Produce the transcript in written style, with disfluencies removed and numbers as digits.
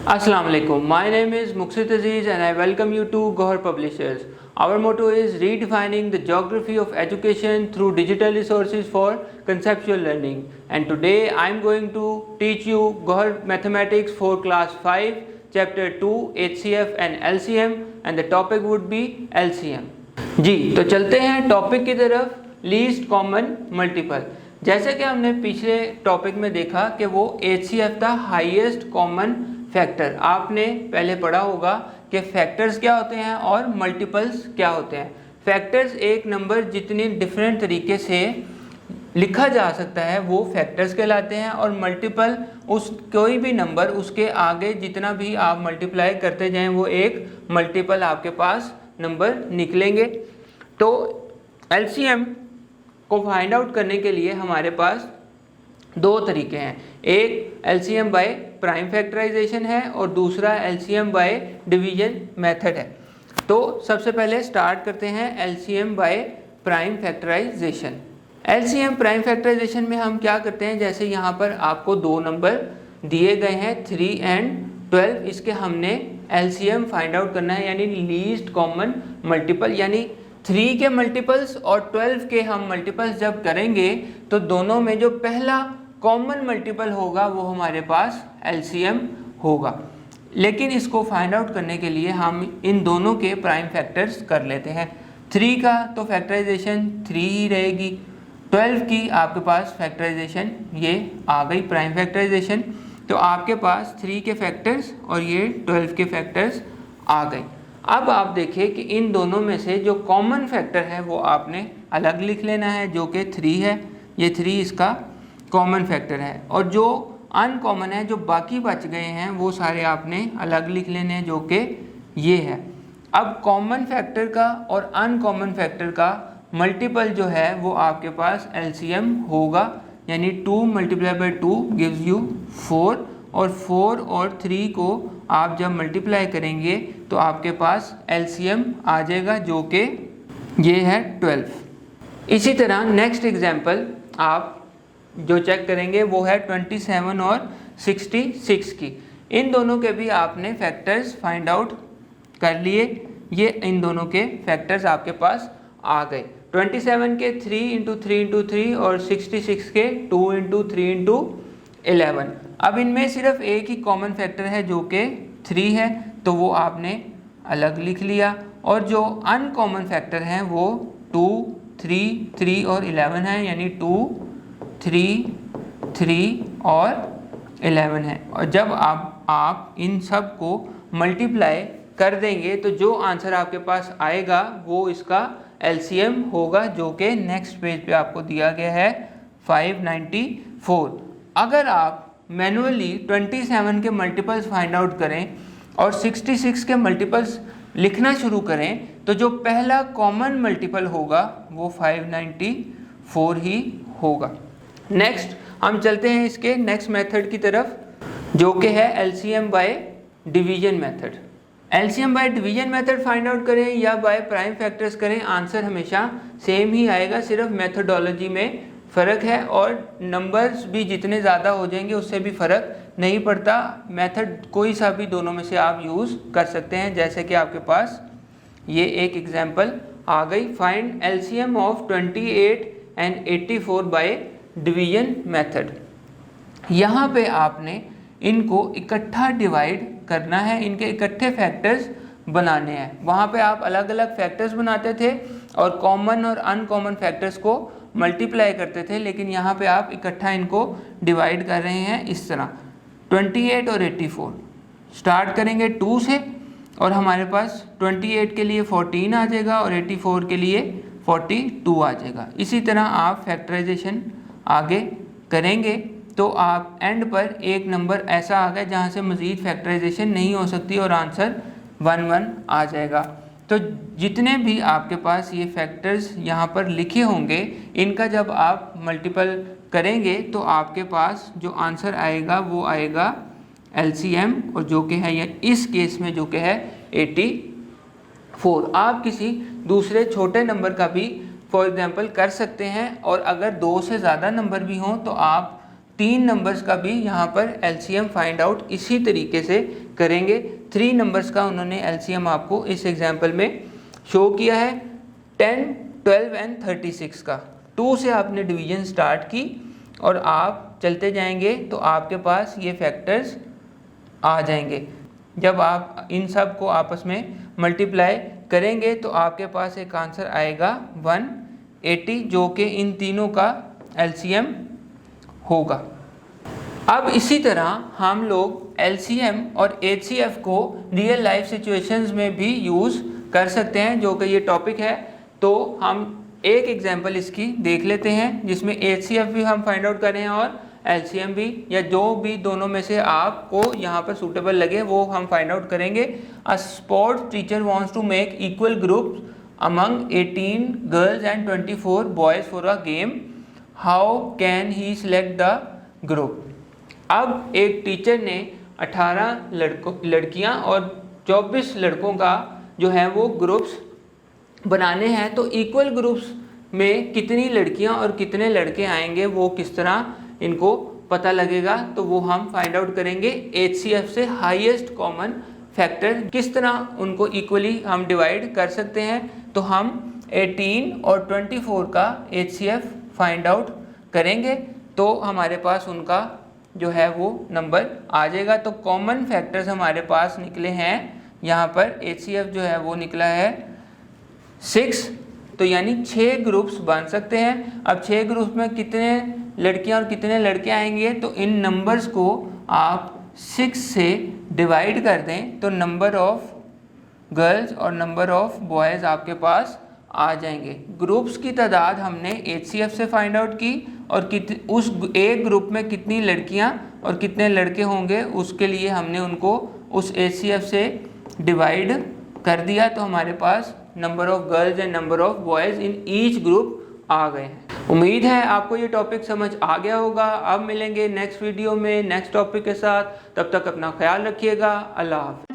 Assalamu alaikum. My name is Muqsit Aziz and I welcome you to Gohar Publishers. Our motto is redefining the geography of education through digital resources for conceptual learning. And today I am going to teach you Gohar Mathematics for class 5, chapter 2, HCF and LCM, and the topic would be LCM. जी तो चलते हैं topic की तरफ, least common multiple. जैसे कि हमने पिछले topic में देखा कि वो HCF था, हाईएस्ट कॉमन फैक्टर। आपने पहले पढ़ा होगा कि फैक्टर्स क्या होते हैं और मल्टीपल्स क्या होते हैं। फैक्टर्स एक नंबर जितनी डिफरेंट तरीके से लिखा जा सकता है वो फैक्टर्स कहलाते हैं, और मल्टीपल उस कोई भी नंबर उसके आगे जितना भी आप मल्टीप्लाई करते जाएं वो एक मल्टीपल आपके पास नंबर निकलेंगे। तो LCM को फाइंड आउट करने के लिए हमारे पास दो तरीके हैं, एक LCM बाय प्राइम फैक्टराइजेशन है और दूसरा LCM बाय डिवीजन मेथड है। तो सबसे पहले स्टार्ट करते हैं LCM by prime factorization. LCM prime factorization में हम क्या करते हैं, जैसे यहाँ पर आपको दो नंबर दिए गए हैं 3 and 12, इसके हमने LCM फाइंड आउट करना है, यानी लीस्ट कॉमन मल्टीपल। यानी 3 के मल्टीपल्स और 12 के हम मल्टीपल्स जब करेंगे तो दोनों में जो पहला कॉमन मल्टीपल होगा वो हमारे पास LCM होगा। लेकिन इसको फाइंड आउट करने के लिए हम इन दोनों के प्राइम फैक्टर्स कर लेते हैं। 3 का तो फैक्टराइजेशन 3 ही रहेगी, 12 की आपके पास फैक्टराइजेशन ये आ गई प्राइम फैक्टराइजेशन। तो आपके पास 3 के फैक्टर्स और ये 12 के फैक्टर्स आ गए। अब आप देखिए कि इन दोनों में से जो कॉमन फैक्टर है वो आपने अलग लिख लेना है, जो कि 3 है। ये 3 इसका कॉमन फैक्टर है, और जो अनकॉमन है, जो बाकी बच गए हैं, वो सारे आपने अलग लिख लेने हैं, जो कि ये है। अब कॉमन फैक्टर का और अनकॉमन फैक्टर का मल्टीपल जो है वो आपके पास LCM होगा, यानी 2 × 2 गिव्स यू 4, और 4 और 3 को आप जब मल्टीप्लाई करेंगे तो आपके पास LCM आ जाएगा, जो कि ये है 12। इसी तरह नेक्स्ट एग्जांपल आप जो चेक करेंगे वो है 27 और 66 की। इन दोनों के भी आपने फैक्टर्स फाइंड आउट कर लिए। ये इन दोनों के फैक्टर्स आपके पास आ गए। 27 के 3 × 3 × 3 और 66 के 2 × 3 × 11। अब इनमें सिर्फ एक ही कॉमन फैक्टर है जो कि 3 है, तो वो आपने अलग लिख लिया, और जो अनकॉमन फैक्टर हैं वो 2, 3 और 11 है, यानी 2, 3 और 11 है। और जब आप इन सब को मल्टीप्लाई कर देंगे तो जो आंसर आपके पास आएगा वो इसका LCM होगा, जो कि नेक्स्ट पेज पे आपको दिया गया है 594। अगर आप मैनुअली 27 के मल्टीपल्स फाइंड आउट करें और 66 के मल्टीपल्स लिखना शुरू करें तो जो पहला कॉमन मल्टीपल होगा वो 594 ही होगा। नेक्स्ट हम चलते हैं इसके नेक्स्ट मेथड की तरफ, जो कि है LCM by division method. LCM by division method find out करें या बाय प्राइम फैक्टर्स करें, आंसर हमेशा सेम ही आएगा, सिर्फ मेथडोलॉजी में फ़र्क है, और नंबर्स भी जितने ज़्यादा हो जाएंगे उससे भी फ़र्क नहीं पड़ता। मेथड कोई सा भी दोनों में से आप यूज़ कर सकते हैं। जैसे कि आपके पास ये एक एग्जांपल आ गई, find LCM of 28 and 84 by division method. यहाँ पे आपने इनको इकट्ठा डिवाइड करना है, इनके इकट्ठे फैक्टर्स बनाने हैं। वहाँ पे आप अलग अलग फैक्टर्स बनाते थे और कॉमन और अनकॉमन फैक्टर्स को मल्टीप्लाई करते थे, लेकिन यहाँ पे आप इकट्ठा इनको डिवाइड कर रहे हैं इस तरह। 28 और 84 स्टार्ट करेंगे 2 से, और हमारे पास 28 के लिए 14 आ जाएगा और 84 के लिए 42 आ जाएगा। इसी तरह आप फैक्टराइजेशन आगे करेंगे तो आप एंड पर एक नंबर ऐसा आ गया जहाँ से मज़ीद फैक्टराइजेशन नहीं हो सकती और आंसर 11 आ जाएगा। तो जितने भी आपके पास ये फैक्टर्स यहाँ पर लिखे होंगे, इनका जब आप मल्टीपल करेंगे तो आपके पास जो आंसर आएगा वो आएगा LCM, और जो कि है ये इस केस में जो कि है 84। आप किसी दूसरे छोटे नंबर का भी फॉर एग्जांपल कर सकते हैं, और अगर 2 से ज़्यादा नंबर भी हों तो आप 3 नंबर्स का भी यहाँ पर एलसीएम फाइंड आउट इसी तरीके से करेंगे। 3 नंबर्स का उन्होंने एलसीएम आपको इस एग्जाम्पल में शो किया है, 10, 12 एंड 36 का। 2 से आपने डिवीजन स्टार्ट की और आप चलते जाएंगे तो आपके पास ये फैक्टर्स आ जाएंगे। जब आप इन सब को आपस में मल्टीप्लाई करेंगे तो आपके पास एक आंसर आएगा 180, जो कि इन तीनों का एलसीएम होगा। अब इसी तरह हम लोग एलसीएम और एचसीएफ को रियल लाइफ सिचुएशंस में भी यूज़ कर सकते हैं, जो कि ये टॉपिक है। तो हम एक एग्जांपल इसकी देख लेते हैं जिसमें एचसीएफ भी हम फाइंड आउट करें और एलसीएम भी, या जो भी दोनों में से आपको यहाँ पर सूटेबल लगे वो हम फाइंड आउट करेंगे। A sports teacher wants to make equal groups among 18 girls and 24 boys for a game, how can he select the group. अब एक टीचर ने 18 लड़कियां और 24 लड़कों का जो है वो ग्रुप्स बनाने हैं, तो इक्वल ग्रुप्स में कितनी लड़कियां और कितने लड़के आएंगे वो किस तरह इनको पता लगेगा, तो वो हम फाइंड आउट करेंगे। एचसीएफ से हाईएस्ट कॉमन फैक्टर किस तरह उनको इक्वली हम डिवाइड कर सकते हैं, तो हम 18 और 24 का एचसीएफ फाइंड आउट करेंगे तो हमारे पास उनका जो है वो नंबर आ जाएगा। तो कॉमन फैक्टर्स हमारे पास निकले हैं यहाँ पर, एचसीएफ जो है वो निकला है 6, तो यानी 6 ग्रुप्स बन सकते हैं। अब 6 ग्रुप्स में कितने लड़कियां और कितने लड़के आएंगे, तो इन नंबर्स को आप 6 से डिवाइड कर दें तो नंबर ऑफ गर्ल्स और नंबर ऑफ बॉयज़ आपके पास आ जाएंगे। ग्रुप्स की तादाद हमने एचसीएफ से फाइंड आउट की और उस एक ग्रुप में कितनी लड़कियां और कितने लड़के होंगे उसके लिए हमने उनको उस एचसीएफ से डिवाइड कर दिया, तो हमारे पास number of girls and number of boys in each group आ गए हैं। उम्मीद है आपको ये टॉपिक समझ आ गया होगा। अब मिलेंगे नेक्स्ट वीडियो में नेक्स्ट टॉपिक के साथ, तब तक अपना ख्याल रखिएगा। अल्लाह हाफ़िज़।